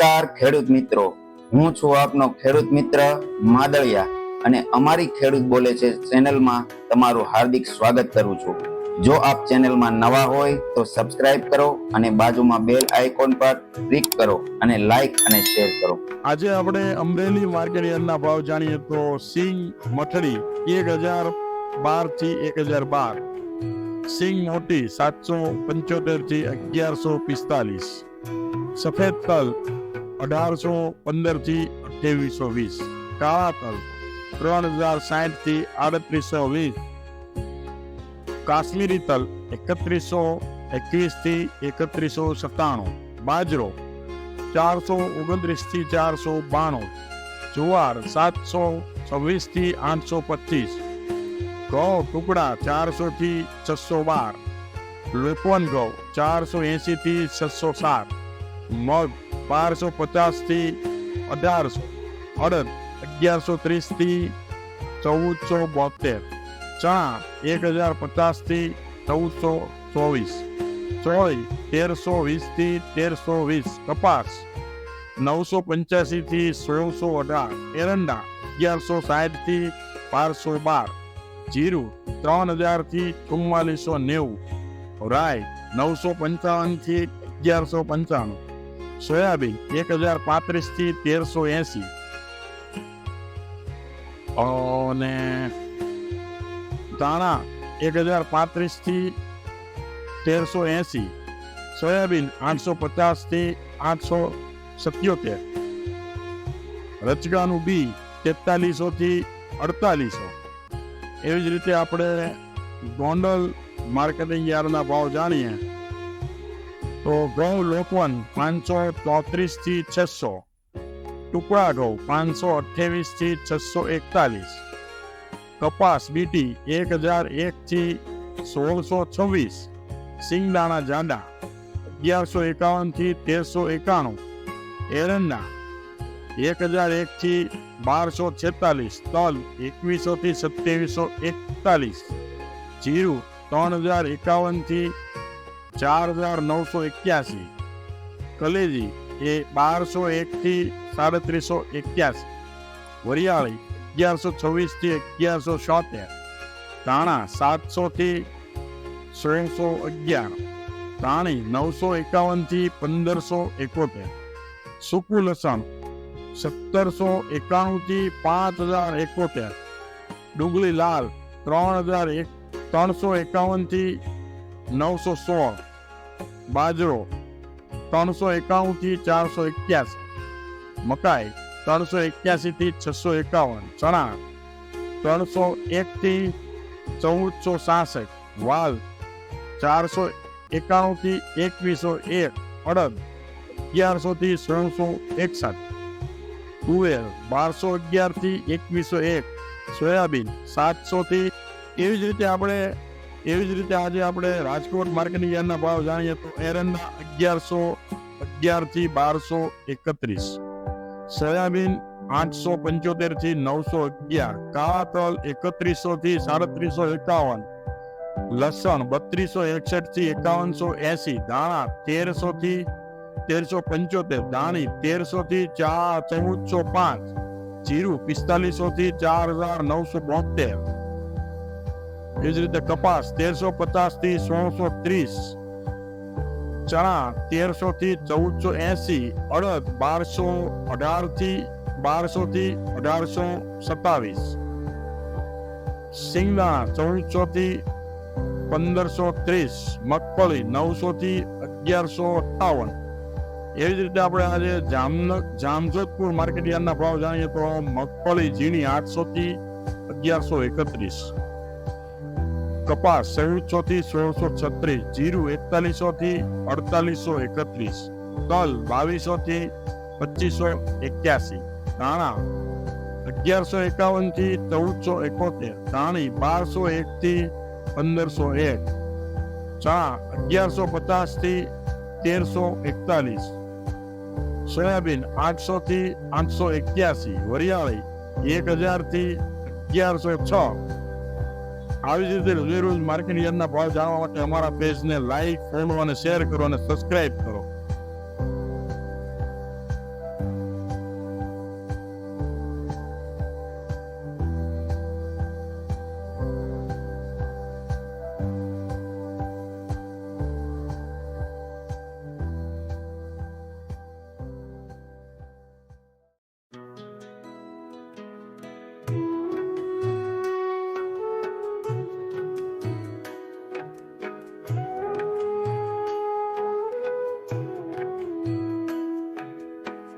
નમસ્કાર ખેડૂત મિત્રો, હું છું આપનો ખેડૂત મિત્ર માદળિયા અને અમારી ખેડૂત બોલે છે ચેનલમાં તમારું હાર્દિક સ્વાગત કરું છું। જો આપ ચેનલમાં નવા હોય તો સબસ્ક્રાઇબ કરો અને બાજુમાં બેલ આઇકોન પર ક્લિક કરો અને લાઈક અને શેર કરો। આજે આપણે અમરેલી માર્કેટ યાર્ડના ભાવ જાણીએ તો સિંગ મઠડી 1012 થી 1012, સિંગ મોટી 775 થી 1145, સફેદ તલ 1815 થી 2820, કાળા તલ 3060 થી 3820, કાશ્મીરી તલ 3121 થી 3197, બાજરો 429 થી 492, જુવાર 726 થી 825, ઘઉં ટુકડા 400 થી 612, લોપન ઘઉં 480 થી 607, મગ 1250 થી 1800, અડદ 1130 થી 1472, ચણા 1050 થી 1424, ચોળી 1320 થી 1320, કપાસ 985 થી 1618, એરંડા 1160 થી 1212, જીરું 3000 થી 4490, રાઈ 955 થી 1195, સોયાબીન 1035 થી 1380, અને ધાણા 1035 થી 1380, સોયાબીન 850 થી 877, રચકાનું બી 4300 થી 4800। એવી જ રીતે આપણે ગોંડલ માર્કેટિંગ યાર્ડના ભાવ જાણીએ તો ઘઉં લોકવન 534 થી 600, ટુકડા ઘઉં 528 થી 641, કપાસ બીટી 1001 થી 1626, સિંગદાણા જાડા 1151 થી 1391, એરંડા 1001 થી 1246, તલ 2100 થી 2741, જીરું 3051 થી 4981, કલેજી એ 1201 થી 3781, વરિયાળી 1126 થી 1177, ધાણા 700 થી 1611, ધાણી 951 થી 1571, સૂકું લસણ 1791 થી 5071, ડુંગળી લાલ 351 થી 916, બાજરો 351 થી 481, મકાઈ 381 થી 651, ચણા 301 થી 1466, વાલ 491 થી 2101, અડદ 1100 થી 1661, તુવેર 1211 થી 2101, સોયાબીન 700 થી। એવી જ રીતે આજે આપણે રાજકોટ માર્કેટિંગ યાર્ડના ભાવ જાણીએ તો એરંડા 1111 થી 1231, સોયાબીન 875 થી 911, કાળા તલ 3100 થી 3751, લસણ 3261 થી 5180, ધાણા 1300 થી 1375, ધાણી 1300 થી 1405, જીરું 4500 થી 4972, એ જ રીતે કપાસ 1350 થી 1630, ચણા 1300 થી 1480, અડદ 1218 થી 1200 થી 1827, સિંગદાણા 1400 થી 1530, મગફળી 900 થી 1158। એવી જ રીતે આપણે આજે જામજોધપુર માર્કેટ યાર્ડના ભાવ જાણીએ તો મગફળી ઝીણી 800 થી 1131, કપાસ 1600 થી 1636, જીરું 4100 થી 4831, તલ 2200 થી 2581, ધાણા 1151 થી 1471, ધાણી 1201 થી 1501, ચણા 1150 થી 1341, સોયાબીન 800 થી 881, વરિયાળી 1000 થી 1106। આવી જ રીતે રોજ માર્કેટ યાર્ડના ભાવ જાણવા માટે અમારા પેજને લાઈક, ફોલો અને શેર કરો અને સબસ્ક્રાઇબ કરો।